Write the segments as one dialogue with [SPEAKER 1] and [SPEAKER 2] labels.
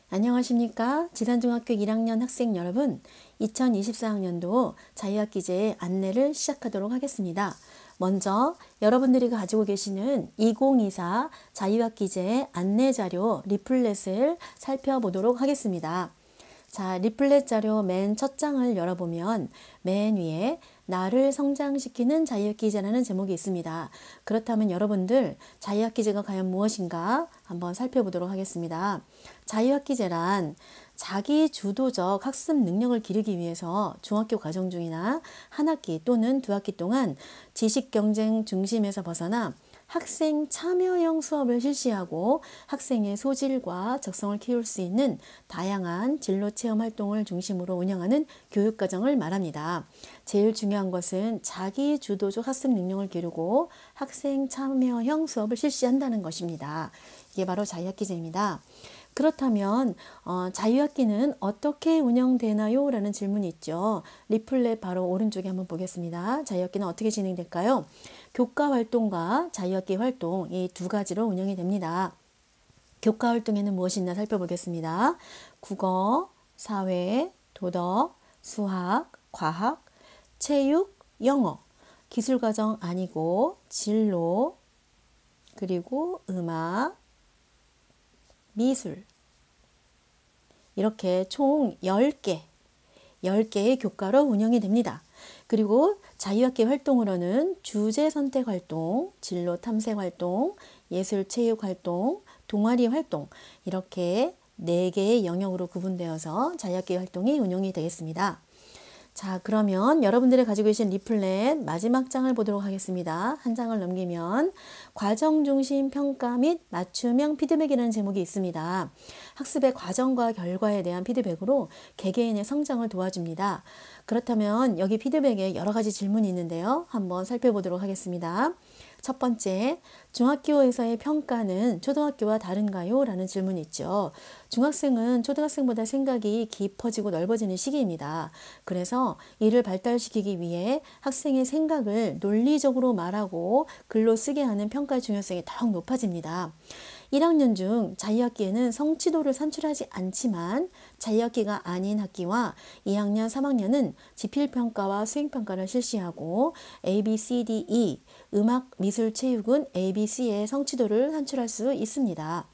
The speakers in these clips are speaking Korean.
[SPEAKER 1] 안녕하십니까? 지산중학교 1학년 학생 여러분, 2024학년도 자유학기제 안내를 시작하도록 하겠습니다. 먼저 여러분들이 가지고 계시는 2024 자유학기제 안내자료 리플렛을 살펴보도록 하겠습니다. 자, 리플렛 자료 맨 첫 장을 열어보면 맨 위에 나를 성장시키는 자유학기제라는 제목이 있습니다. 그렇다면 여러분들 자유학기제가 과연 무엇인가 한번 살펴보도록 하겠습니다. 자유학기제란 자기 주도적 학습 능력을 기르기 위해서 중학교 과정 중이나 한 학기 또는 두 학기 동안 지식 경쟁 중심에서 벗어나 학생 참여형 수업을 실시하고 학생의 소질과 적성을 키울 수 있는 다양한 진로 체험 활동을 중심으로 운영하는 교육과정을 말합니다. 제일 중요한 것은 자기 주도적 학습 능력을 기르고 학생 참여형 수업을 실시한다는 것입니다. 이게 바로 자유학기제입니다. 그렇다면 자유학기는 어떻게 운영되나요? 라는 질문이 있죠. 리플렛 바로 오른쪽에 한번 보겠습니다. 자유학기는 어떻게 진행될까요? 교과 활동과 자유학기 활동 이 두 가지로 운영이 됩니다. 교과 활동에는 무엇이 있나 살펴보겠습니다. 국어, 사회, 도덕, 수학, 과학, 체육, 영어, 기술과정 아니고 진로, 그리고 음악, 미술 이렇게 총 10개의 교과로 운영이 됩니다. 그리고 자유학기 활동으로는 주제 선택 활동, 진로 탐색 활동, 예술 체육 활동, 동아리 활동 이렇게 4개의 영역으로 구분되어서 자유학기 활동이 운영이 되겠습니다. 자, 그러면 여러분들이 가지고 계신 리플렛 마지막 장을 보도록 하겠습니다. 한 장을 넘기면 과정 중심 평가 및 맞춤형 피드백이라는 제목이 있습니다. 학습의 과정과 결과에 대한 피드백으로 개개인의 성장을 도와줍니다. 그렇다면 여기 피드백에 여러 가지 질문이 있는데요. 한번 살펴보도록 하겠습니다. 첫 번째, 중학교에서의 평가는 초등학교와 다른가요? 라는 질문이 있죠. 중학생은 초등학생보다 생각이 깊어지고 넓어지는 시기입니다. 그래서 이를 발달시키기 위해 학생의 생각을 논리적으로 말하고 글로 쓰게 하는 평가의 중요성이 더욱 높아집니다. 1학년 중 자유학기에는 성취도를 산출하지 않지만 자유학기가 아닌 학기와 2학년, 3학년은 지필평가와 수행평가를 실시하고 A, B, C, D, E, 음악, 미술, 체육은 A, B, C의 성취도를 산출할 수 있습니다.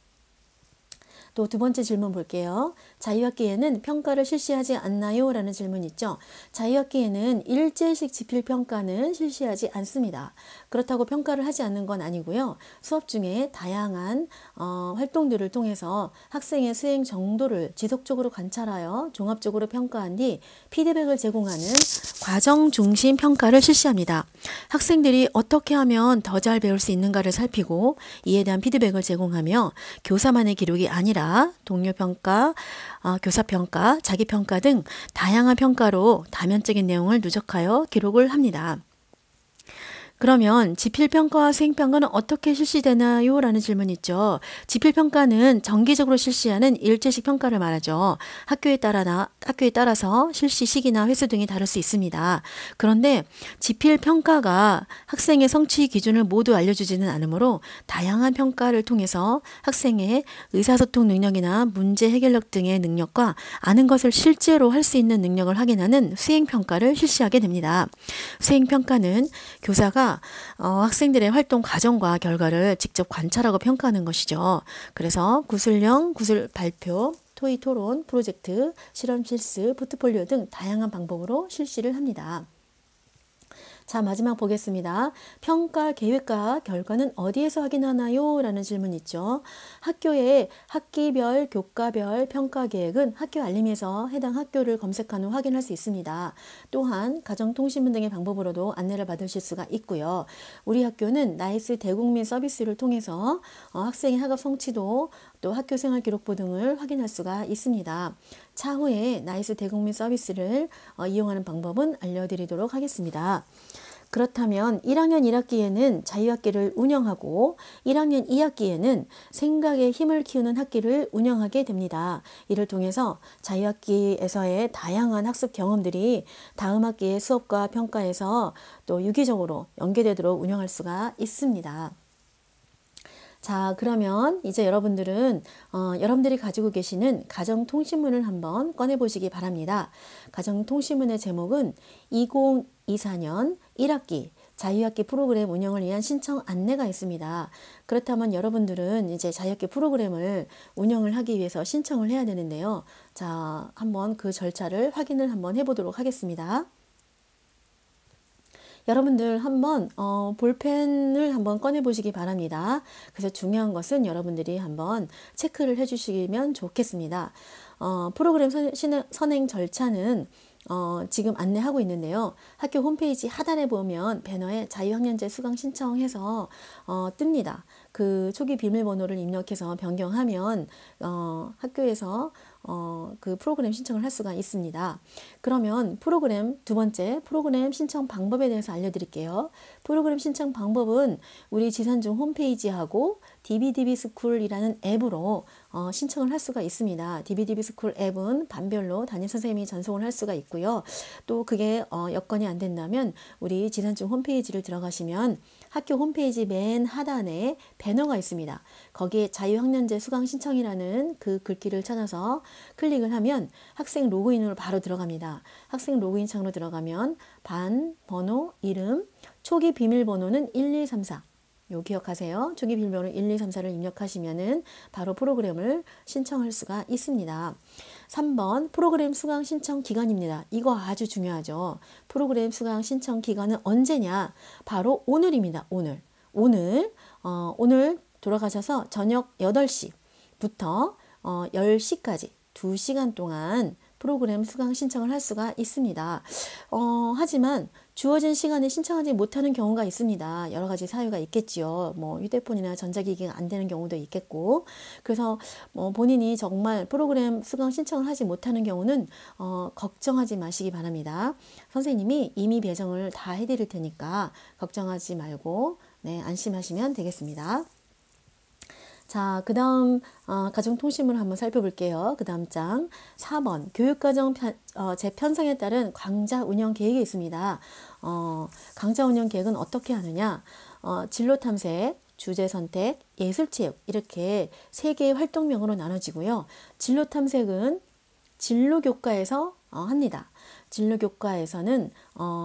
[SPEAKER 1] 또 두 번째 질문 볼게요. 자유학기에는 평가를 실시하지 않나요? 라는 질문이 있죠. 자유학기에는 일제식 지필평가는 실시하지 않습니다. 그렇다고 평가를 하지 않는 건 아니고요. 수업 중에 다양한 활동들을 통해서 학생의 수행 정도를 지속적으로 관찰하여 종합적으로 평가한 뒤 피드백을 제공하는 과정 중심 평가를 실시합니다. 학생들이 어떻게 하면 더 잘 배울 수 있는가를 살피고 이에 대한 피드백을 제공하며 교사만의 기록이 아니라 동료평가, 교사평가, 자기평가 등 다양한 평가로 다면적인 내용을 누적하여 기록을 합니다. 그러면 지필평가와 수행평가는 어떻게 실시되나요? 라는 질문이 있죠. 지필평가는 정기적으로 실시하는 일제식 평가를 말하죠. 학교에 따라서 실시 시기나 횟수 등이 다를 수 있습니다. 그런데 지필평가가 학생의 성취 기준을 모두 알려주지는 않으므로 다양한 평가를 통해서 학생의 의사소통 능력이나 문제 해결력 등의 능력과 아는 것을 실제로 할 수 있는 능력을 확인하는 수행평가를 실시하게 됩니다. 수행평가는 교사가 학생들의 활동 과정과 결과를 직접 관찰하고 평가하는 것이죠. 그래서 구술형, 구술 발표, 토의 토론, 프로젝트, 실험 실습, 포트폴리오 등 다양한 방법으로 실시를 합니다. 자, 마지막 보겠습니다. 평가 계획과 결과는 어디에서 확인하나요? 라는 질문이 있죠. 학교의 학기별, 교과별 평가 계획은 학교 알림에서 해당 학교를 검색한 후 확인할 수 있습니다. 또한 가정통신문 등의 방법으로도 안내를 받으실 수가 있고요. 우리 학교는 나이스 대국민 서비스를 통해서 학생의 학업 성취도 또 학교 생활 기록부 등을 확인할 수가 있습니다. 차후에 나이스 대국민 서비스를 이용하는 방법은 알려드리도록 하겠습니다. 그렇다면 1학년 1학기에는 자유학기를 운영하고 1학년 2학기에는 생각의 힘을 키우는 학기를 운영하게 됩니다. 이를 통해서 자유학기에서의 다양한 학습 경험들이 다음 학기의 수업과 평가에서 또 유기적으로 연계되도록 운영할 수가 있습니다. 자, 그러면 이제 여러분들은 여러분들이 가지고 계시는 가정통신문을 한번 꺼내보시기 바랍니다. 가정통신문의 제목은 2024년 1학기 자유학기 프로그램 운영을 위한 신청 안내가 있습니다. 그렇다면 여러분들은 이제 자유학기 프로그램을 운영을 하기 위해서 신청을 해야 되는데요. 자, 한번 그 절차를 확인을 한번 해보도록 하겠습니다. 여러분들 한번 볼펜을 한번 꺼내 보시기 바랍니다. 그래서 중요한 것은 여러분들이 한번 체크를 해 주시면 좋겠습니다. 프로그램 선행 절차는 지금 안내하고 있는데요. 학교 홈페이지 하단에 보면 배너에 자유학년제 수강 신청해서 뜹니다. 그 초기 비밀번호를 입력해서 변경하면 학교에서 그 프로그램 신청을 할 수가 있습니다. 그러면 두 번째 프로그램 신청 방법에 대해서 알려드릴게요. 프로그램 신청 방법은 우리 지산중 홈페이지하고 DBDB 스쿨이라는 앱으로 신청을 할 수가 있습니다. DBDB 스쿨 앱은 반별로 담임선생님이 전송을 할 수가 있고요. 또 그게 여건이 안 된다면 우리 지산중 홈페이지를 들어가시면 학교 홈페이지 맨 하단에 배너가 있습니다. 거기에 자유학년제 수강 신청이라는 그 글귀를 찾아서 클릭을 하면 학생 로그인으로 바로 들어갑니다. 학생 로그인 창으로 들어가면 반, 번호, 이름, 초기 비밀번호는 1234. 요 기억하세요. 초기 비밀번호 1234를 입력하시면은 바로 프로그램을 신청할 수가 있습니다. 3번 프로그램 수강 신청 기간입니다. 이거 아주 중요하죠. 프로그램 수강 신청 기간은 언제냐? 바로 오늘입니다. 오늘 돌아가셔서 저녁 8시부터 10시까지 2시간 동안 프로그램 수강 신청을 할 수가 있습니다. 하지만 주어진 시간에 신청하지 못하는 경우가 있습니다. 여러 가지 사유가 있겠지요. 뭐 휴대폰이나 전자기기가 안 되는 경우도 있겠고, 그래서 본인이 정말 프로그램 수강 신청을 하지 못하는 경우는 걱정하지 마시기 바랍니다. 선생님이 임의 배정을 다 해드릴 테니까 걱정하지 말고 안심하시면 되겠습니다. 자, 그 다음 가정통신문을 한번 살펴볼게요. 그 다음 장 4번 교육과정 재편성에 따른 강좌 운영 계획이 있습니다. 강좌 운영 계획은 어떻게 하느냐? 진로 탐색, 주제 선택, 예술 체육 이렇게 3개의 활동명으로 나눠지고요. 진로 탐색은 진로교과에서 합니다. 진로교과에서는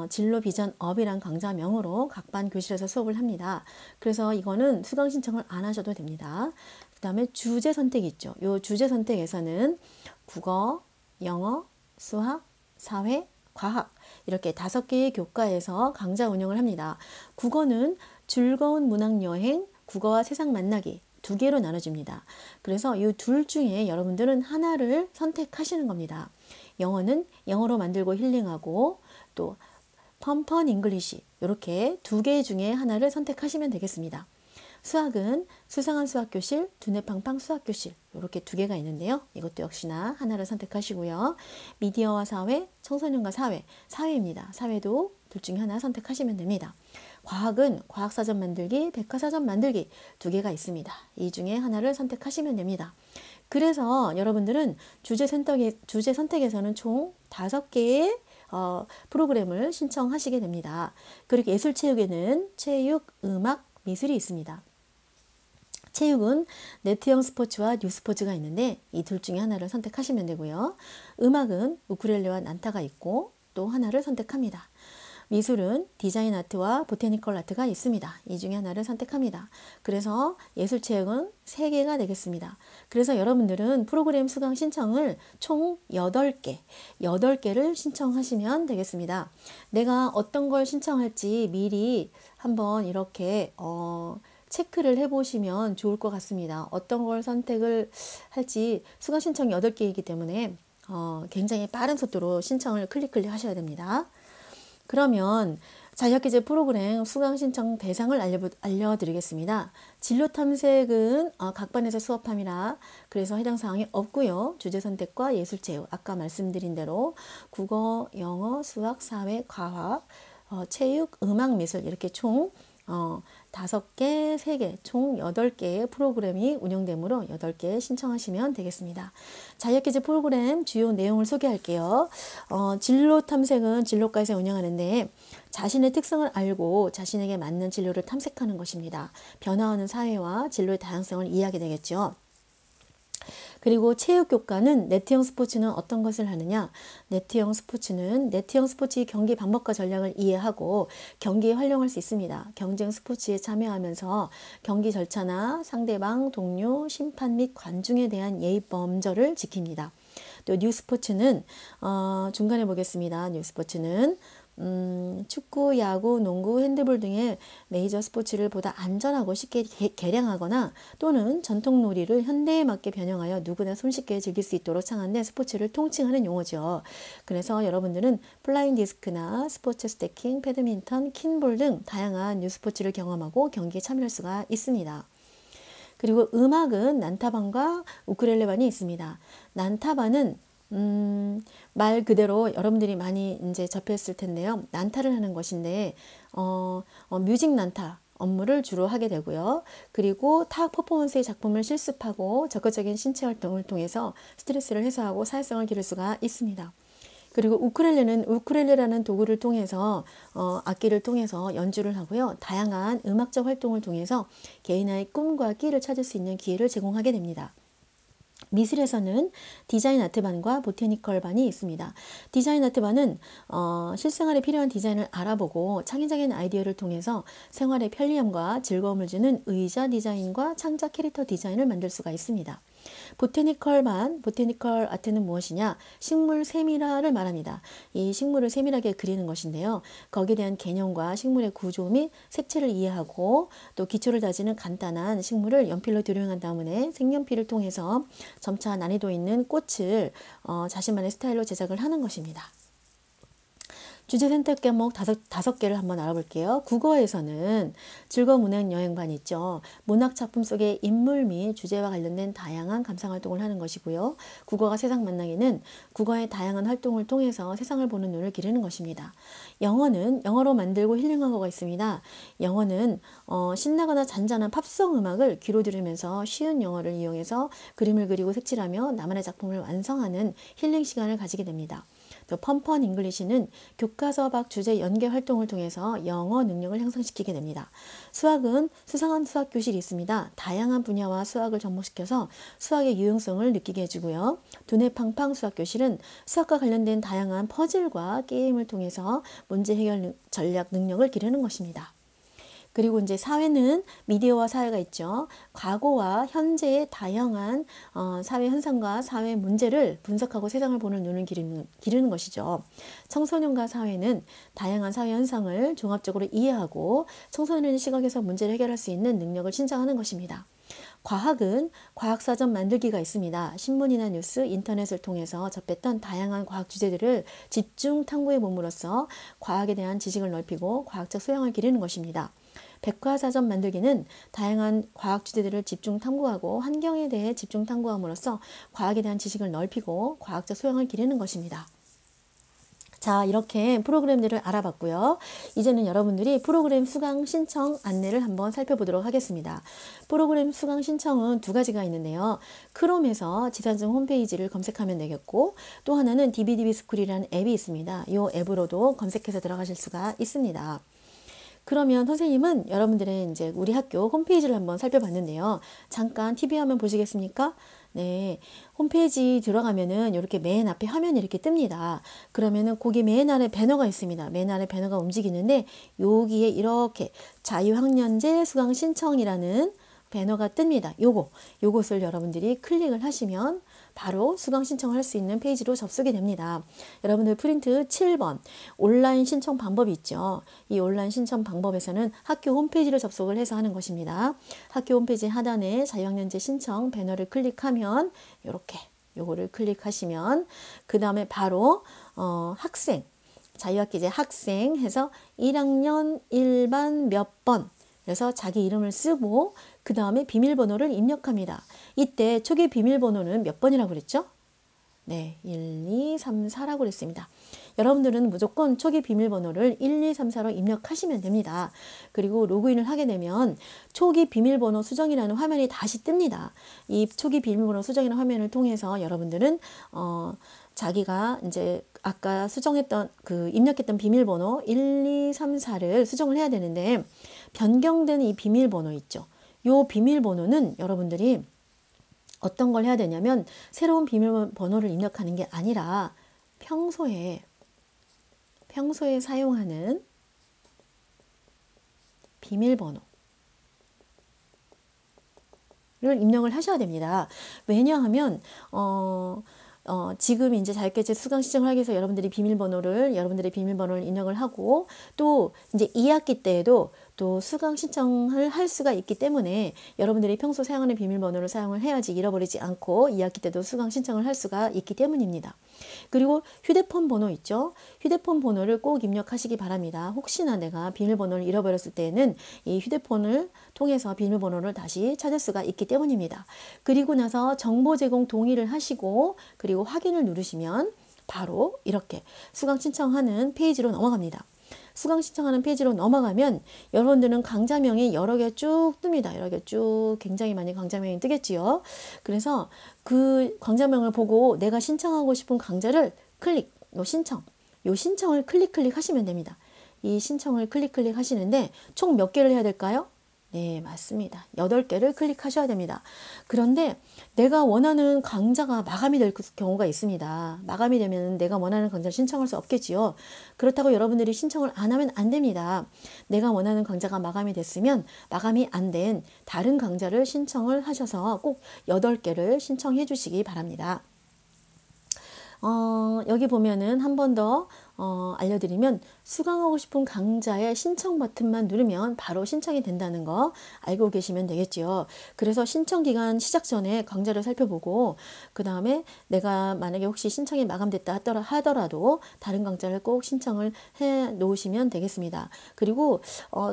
[SPEAKER 1] 진로 비전 업이란 강좌명으로 각 반 교실에서 수업을 합니다. 그래서 이거는 수강 신청을 안 하셔도 됩니다. 그 다음에 주제 선택이 있죠. 이 주제 선택에서는 국어, 영어, 수학, 사회, 과학 이렇게 5개의 교과에서 강좌 운영을 합니다. 국어는 즐거운 문학여행, 국어와 세상 만나기 2개로 나눠집니다. 그래서 이 둘 중에 여러분들은 하나를 선택하시는 겁니다. 영어는 영어로 만들고 힐링하고 또 펀펀 잉글리시 이렇게 2개 중에 하나를 선택하시면 되겠습니다. 수학은 수상한 수학교실, 두뇌팡팡 수학교실 이렇게 2개가 있는데요. 이것도 역시나 하나를 선택하시고요. 미디어와 사회, 청소년과 사회입니다. 사회도 둘 중에 하나 선택하시면 됩니다. 과학은 과학사전 만들기, 백과사전 만들기 2개가 있습니다. 이 중에 하나를 선택하시면 됩니다. 그래서 여러분들은 주제 선택에서는 총 5개의 프로그램을 신청하시게 됩니다. 그리고 예술체육에는 체육, 음악, 미술이 있습니다. 체육은 네트형 스포츠와 뉴스포츠가 있는데 이 둘 중에 하나를 선택하시면 되고요. 음악은 우쿨렐레와 난타가 있고 또 하나를 선택합니다. 미술은 디자인 아트와 보테니컬 아트가 있습니다. 이 중에 하나를 선택합니다. 그래서 예술체육은 3개가 되겠습니다. 그래서 여러분들은 프로그램 수강 신청을 총 8개를 신청하시면 되겠습니다. 내가 어떤 걸 신청할지 미리 한번 이렇게 체크를 해보시면 좋을 것 같습니다. 어떤 걸 선택을 할지 수강 신청이 8개이기 때문에 굉장히 빠른 속도로 신청을 클릭 하셔야 됩니다. 그러면 자유학기제 프로그램 수강 신청 대상을 알려드리겠습니다. 진로 탐색은 각 반에서 수업함이라 그래서 해당 사항이 없고요. 주제 선택과 예술체육 아까 말씀드린 대로 국어, 영어, 수학, 사회, 과학, 체육, 음악, 미술 이렇게 총 5개, 3개, 총 8개의 프로그램이 운영되므로 8개 신청하시면 되겠습니다. 자유학기제 프로그램 주요 내용을 소개할게요. 진로 탐색은 진로과에서 운영하는데 자신의 특성을 알고 자신에게 맞는 진로를 탐색하는 것입니다. 변화하는 사회와 진로의 다양성을 이해하게 되겠죠. 그리고 체육교과는 네트형 스포츠는 어떤 것을 하느냐? 네트형 스포츠는 네트형 스포츠의 경기 방법과 전략을 이해하고 경기에 활용할 수 있습니다. 경쟁 스포츠에 참여하면서 경기 절차나 상대방, 동료, 심판 및 관중에 대한 예의 범절을 지킵니다. 또 뉴스포츠는 중간에 보겠습니다. 뉴스포츠는 축구, 야구, 농구, 핸드볼 등의 메이저 스포츠를 보다 안전하고 쉽게 개량하거나 또는 전통 놀이를 현대에 맞게 변형하여 누구나 손쉽게 즐길 수 있도록 창안된 스포츠를 통칭하는 용어죠. 그래서 여러분들은 플라잉 디스크나 스포츠 스태킹, 배드민턴, 킨볼 등 다양한 뉴스포츠를 경험하고 경기에 참여할 수가 있습니다. 그리고 음악은 난타반과 우쿨렐레반이 있습니다. 난타반은 말 그대로 여러분들이 많이 이제 접했을 텐데요. 난타를 하는 것인데, 뮤직 난타 업무를 주로 하게 되고요. 그리고 타악 퍼포먼스의 작품을 실습하고 적극적인 신체 활동을 통해서 스트레스를 해소하고 사회성을 기를 수가 있습니다. 그리고 우쿨렐레는 우쿨렐레라는 도구를 통해서 악기를 통해서 연주를 하고요. 다양한 음악적 활동을 통해서 개인의 꿈과 끼를 찾을 수 있는 기회를 제공하게 됩니다. 미술에서는 디자인 아트반과 보테니컬 반이 있습니다. 디자인 아트반은 실생활에 필요한 디자인을 알아보고 창의적인 아이디어를 통해서 생활의 편리함과 즐거움을 주는 의자 디자인과 창작 캐릭터 디자인을 만들 수가 있습니다. 보테니컬 아트는 무엇이냐? 식물 세밀화를 말합니다. 이 식물을 세밀하게 그리는 것인데요. 거기에 대한 개념과 식물의 구조 및 색채를 이해하고 또 기초를 다지는 간단한 식물을 연필로 드로잉한 다음에 색연필을 통해서 점차 난이도 있는 꽃을 자신만의 스타일로 제작을 하는 것입니다. 주제 선택 과목 다섯 개를 한번 알아볼게요. 국어에서는 즐거운 문학 여행반이 있죠. 문학 작품 속의 인물 및 주제와 관련된 다양한 감상 활동을 하는 것이고요. 국어가 세상 만나기는 국어의 다양한 활동을 통해서 세상을 보는 눈을 기르는 것입니다. 영어는 영어로 만들고 힐링하고가 있습니다. 영어는 신나거나 잔잔한 팝송 음악을 귀로 들으면서 쉬운 영어를 이용해서 그림을 그리고 색칠하며 나만의 작품을 완성하는 힐링 시간을 가지게 됩니다. 또 펀펀 잉글리시는 교과서 밖 주제 연계 활동을 통해서 영어 능력을 향상시키게 됩니다. 수학은 수상한 수학 교실이 있습니다. 다양한 분야와 수학을 접목시켜서 수학의 유용성을 느끼게 해주고요. 두뇌 팡팡 수학 교실은 수학과 관련된 다양한 퍼즐과 게임을 통해서 문제 해결 전략 능력을 기르는 것입니다. 그리고 이제 사회는 미디어와 사회가 있죠. 과거와 현재의 다양한 사회 현상과 사회 문제를 분석하고 세상을 보는 눈을 기르는 것이죠. 청소년과 사회는 다양한 사회 현상을 종합적으로 이해하고 청소년의 시각에서 문제를 해결할 수 있는 능력을 신장하는 것입니다. 과학은 과학사전 만들기가 있습니다. 신문이나 뉴스, 인터넷을 통해서 접했던 다양한 과학 주제들을 집중 탐구해 봄으로써 과학에 대한 지식을 넓히고 과학적 소양을 기르는 것입니다. 백과사전 만들기는 다양한 과학 주제들을 집중 탐구하고 환경에 대해 집중 탐구함으로써 과학에 대한 지식을 넓히고 과학적 소양을 기르는 것입니다. 자, 이렇게 프로그램들을 알아봤고요. 이제는 여러분들이 프로그램 수강 신청 안내를 한번 살펴보도록 하겠습니다. 프로그램 수강 신청은 두 가지가 있는데요. 크롬에서 지산중 홈페이지를 검색하면 되겠고 또 하나는 DBDB 스쿨이라는 앱이 있습니다. 이 앱으로도 검색해서 들어가실 수가 있습니다. 그러면 선생님은 여러분들의 이제 우리 학교 홈페이지를 한번 살펴봤는데요. 잠깐 TV 화면 보시겠습니까? 네. 홈페이지 들어가면은 이렇게 맨 앞에 화면이 이렇게 뜹니다. 그러면은 거기 맨 아래 배너가 있습니다. 맨 아래 배너가 움직이는데 여기에 이렇게 자유학년제 수강 신청이라는 배너가 뜹니다. 요것을 여러분들이 클릭을 하시면 바로 수강 신청을 할 수 있는 페이지로 접속이 됩니다. 여러분들 프린트 7번 온라인 신청 방법이 있죠. 이 온라인 신청 방법에서는 학교 홈페이지를 접속을 해서 하는 것입니다. 학교 홈페이지 하단에 자유학년제 신청 배너를 클릭하면 이렇게 요거를 클릭하시면 그 다음에 바로 학생 자유학기제 학생 해서 1학년 1반 몇 번 그래서 자기 이름을 쓰고 그 다음에 비밀번호를 입력합니다. 이때 초기 비밀번호는 몇 번이라고 그랬죠? 네, 1, 2, 3, 4라고 그랬습니다. 여러분들은 무조건 초기 비밀번호를 1, 2, 3, 4로 입력하시면 됩니다. 그리고 로그인을 하게 되면 초기 비밀번호 수정이라는 화면이 다시 뜹니다. 이 초기 비밀번호 수정이라는 화면을 통해서 여러분들은 자기가 이제 아까 수정했던 입력했던 비밀번호 1, 2, 3, 4를 수정을 해야 되는데 변경된 이 비밀번호 있죠. 이 비밀번호는 여러분들이 어떤 걸 해야 되냐면 새로운 비밀번호를 입력하는 게 아니라 평소에 사용하는 비밀번호를 입력을 하셔야 됩니다. 왜냐하면 지금 이제 자유결제 수강 신청을 하기 위해서 여러분들의 비밀번호를 입력을 하고 또 이제 2학기 때에도 또 수강 신청을 할 수가 있기 때문에 여러분들이 평소 사용하는 비밀번호를 사용을 해야지 잃어버리지 않고 2학기 때도 수강 신청을 할 수가 있기 때문입니다. 그리고 휴대폰 번호 있죠. 휴대폰 번호를 꼭 입력하시기 바랍니다. 혹시나 내가 비밀번호를 잃어버렸을 때에는 이 휴대폰을 통해서 비밀번호를 다시 찾을 수가 있기 때문입니다. 그리고 나서 정보 제공 동의를 하시고 그리고 확인을 누르시면 바로 이렇게 수강 신청하는 페이지로 넘어갑니다. 수강 신청하는 페이지로 넘어가면 여러분들은 강좌명이 여러 개 쭉 뜹니다. 여러 개 쭉 굉장히 많이 강좌명이 뜨겠지요. 그래서 그 강좌명을 보고 내가 신청하고 싶은 강좌를 요 신청을 클릭하시면 됩니다. 이 신청을 클릭 하시는데 총 몇 개를 해야 될까요? 네, 맞습니다. 8개를 클릭하셔야 됩니다. 그런데 내가 원하는 강좌가 마감이 될 경우가 있습니다. 마감이 되면 내가 원하는 강좌를 신청할 수 없겠지요. 그렇다고 여러분들이 신청을 안 하면 안 됩니다. 내가 원하는 강좌가 마감이 됐으면 마감이 안 된 다른 강좌를 신청을 하셔서 꼭 8개를 신청해 주시기 바랍니다. 여기 보면은 한 번 더 알려드리면 수강하고 싶은 강좌의 신청 버튼만 누르면 바로 신청이 된다는 거 알고 계시면 되겠지요. 그래서 신청 기간 시작 전에 강좌를 살펴보고 그 다음에 내가 만약에 혹시 신청이 마감됐다 하더라도 다른 강좌를 꼭 신청을 해 놓으시면 되겠습니다. 그리고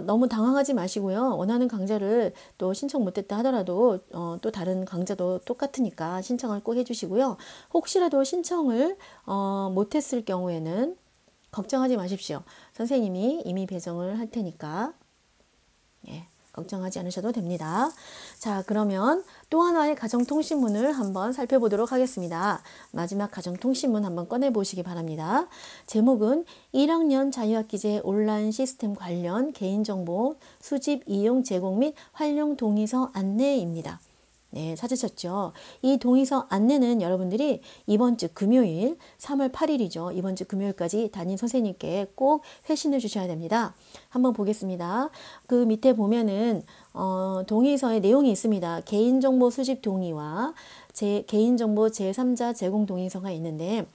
[SPEAKER 1] 너무 당황하지 마시고요. 원하는 강좌를 또 신청 못했다 하더라도 또 다른 강좌도 똑같으니까 신청을 꼭 해주시고요. 혹시라도 신청을 못했을 경우에는 걱정하지 마십시오. 선생님이 이미 배정을 할 테니까 걱정하지 않으셔도 됩니다. 자, 그러면 또 하나의 가정통신문을 한번 살펴보도록 하겠습니다. 마지막 가정통신문 한번 꺼내보시기 바랍니다. 제목은 1학년 자유학기제 온라인 시스템 관련 개인정보 수집, 이용, 제공 및 활용 동의서 안내입니다. 네, 찾으셨죠? 이 동의서 안내는 여러분들이 이번 주 금요일 3월 8일이죠. 이번 주 금요일까지 담임 선생님께 꼭 회신해 주셔야 됩니다. 한번 보겠습니다. 그 밑에 보면은 동의서의 내용이 있습니다. 개인정보 수집 동의와 개인정보 제3자 제공 동의서가 있는데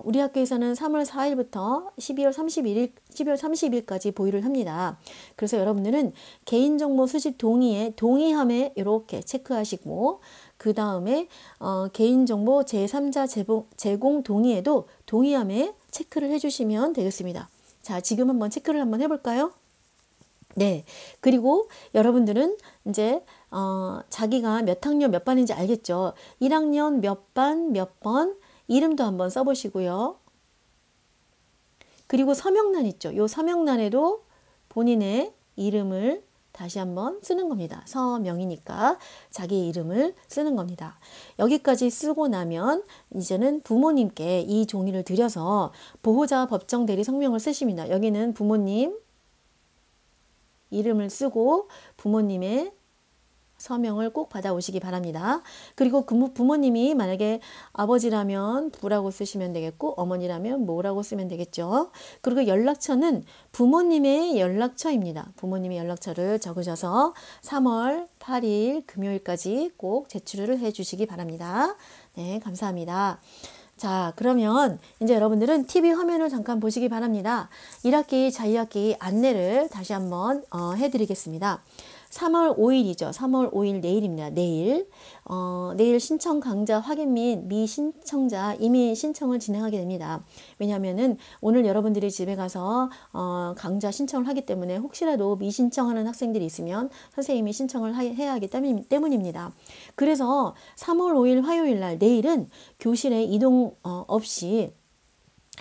[SPEAKER 1] 우리 학교에서는 3월 4일부터 12월 30일까지 보유를 합니다. 그래서 여러분들은 개인정보 수집 동의에 동의함에 이렇게 체크하시고 그 다음에 개인정보 제3자 제공 동의에도 동의함에 체크를 해주시면 되겠습니다. 자, 지금 한번 체크를 한번 해볼까요? 네. 그리고 여러분들은 이제 자기가 몇 학년 몇 반인지 알겠죠? 1학년 몇 반 몇 번 이름도 한번 써보시고요. 그리고 서명란 있죠. 이 서명란에도 본인의 이름을 다시 한번 쓰는 겁니다. 서명이니까 자기 이름을 쓰는 겁니다. 여기까지 쓰고 나면 이제는 부모님께 이 종이를 드려서 보호자 법정 대리 성명을 쓰십니다. 여기는 부모님 이름을 쓰고 부모님의 서명을 꼭 받아오시기 바랍니다. 그리고 부모님이 만약에 아버지라면 부라고 쓰시면 되겠고 어머니라면 뭐라고 쓰면 되겠죠. 그리고 연락처는 부모님의 연락처입니다. 부모님의 연락처를 적으셔서 3월 8일 금요일까지 꼭 제출을 해 주시기 바랍니다. 네, 감사합니다. 자, 그러면 이제 여러분들은 TV 화면을 잠깐 보시기 바랍니다. 1학기 자유학기 안내를 다시 한번 해드리겠습니다. 3월 5일이죠. 3월 5일 내일입니다. 내일. 내일 신청 강좌 확인 및 미신청자 이미 신청을 진행하게 됩니다. 왜냐하면은 오늘 여러분들이 집에 가서 강좌 신청을 하기 때문에 혹시라도 미신청하는 학생들이 있으면 선생님이 신청을 해야 하기 때문입니다. 그래서 3월 5일 화요일 날 내일은 교실에 이동 없이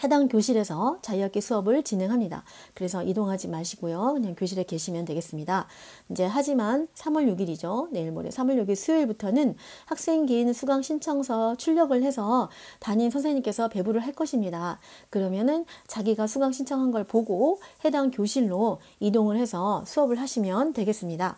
[SPEAKER 1] 해당 교실에서 자유학기 수업을 진행합니다. 그래서 이동하지 마시고요. 그냥 교실에 계시면 되겠습니다. 이제 하지만 3월 6일이죠. 내일 모레 3월 6일 수요일부터는 학생 개인 수강 신청서 출력을 해서 담임 선생님께서 배부를 할 것입니다. 그러면은 자기가 수강 신청한 걸 보고 해당 교실로 이동을 해서 수업을 하시면 되겠습니다.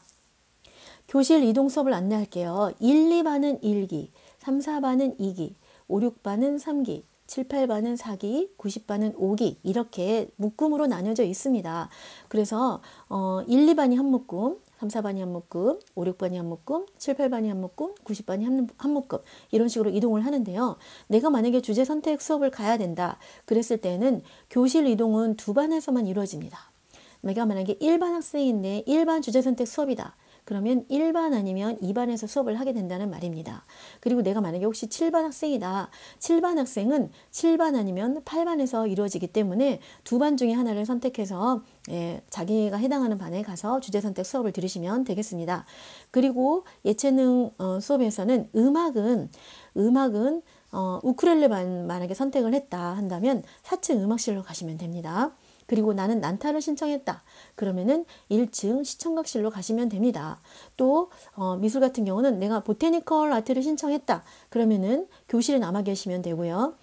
[SPEAKER 1] 교실 이동 수업을 안내할게요. 1, 2반은 1기, 3, 4반은 2기, 5, 6반은 3기, 7, 8반은 4기, 90반은 5기 이렇게 묶음으로 나뉘어져 있습니다. 그래서 1, 2반이 한 묶음, 3, 4반이 한 묶음, 5, 6반이 한 묶음, 7, 8반이 한 묶음, 90반이 한 묶음 이런 식으로 이동을 하는데요. 내가 만약에 주제 선택 수업을 가야 된다 그랬을 때는 교실 이동은 두 반에서만 이루어집니다. 내가 만약에 1반 학생인데 1반 주제 선택 수업이다. 그러면 1반 아니면 2반에서 수업을 하게 된다는 말입니다. 그리고 내가 만약에 혹시 7반 학생이다. 7반 학생은 7반 아니면 8반에서 이루어지기 때문에 두 반 중에 하나를 선택해서 자기가 해당하는 반에 가서 주제 선택 수업을 들으시면 되겠습니다. 그리고 예체능 수업에서는 음악은 우쿨렐레만 만약에 선택을 했다 한다면 4층 음악실로 가시면 됩니다. 그리고 나는 난타를 신청했다. 그러면은 1층 시청각실로 가시면 됩니다. 또 미술 같은 경우는 내가 보테니컬 아트를 신청했다. 그러면은 교실에 남아 계시면 되고요.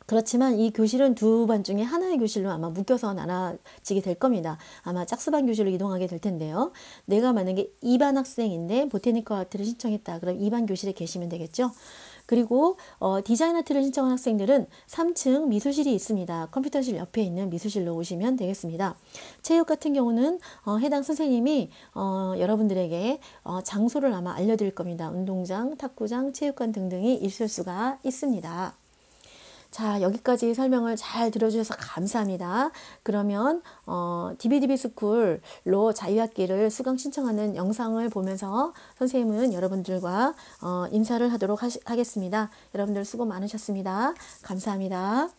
[SPEAKER 1] 그렇지만 이 교실은 두 반 중에 하나의 교실로 아마 묶여서 나눠지게 될 겁니다. 아마 짝수반 교실로 이동하게 될 텐데요. 내가 만약에 2반 학생인데 보테니컬 아트를 신청했다. 그럼 2반 교실에 계시면 되겠죠. 그리고 디자인 아트를 신청한 학생들은 3층 미술실이 있습니다. 컴퓨터실 옆에 있는 미술실로 오시면 되겠습니다. 체육 같은 경우는 해당 선생님이 여러분들에게 장소를 아마 알려드릴 겁니다. 운동장, 탁구장, 체육관 등등이 있을 수가 있습니다. 자, 여기까지 설명을 잘 들어주셔서 감사합니다. 그러면 DBDB스쿨로 자유학기를 수강 신청하는 영상을 보면서 선생님은 여러분들과 인사를 하도록 하겠습니다. 여러분들 수고 많으셨습니다. 감사합니다.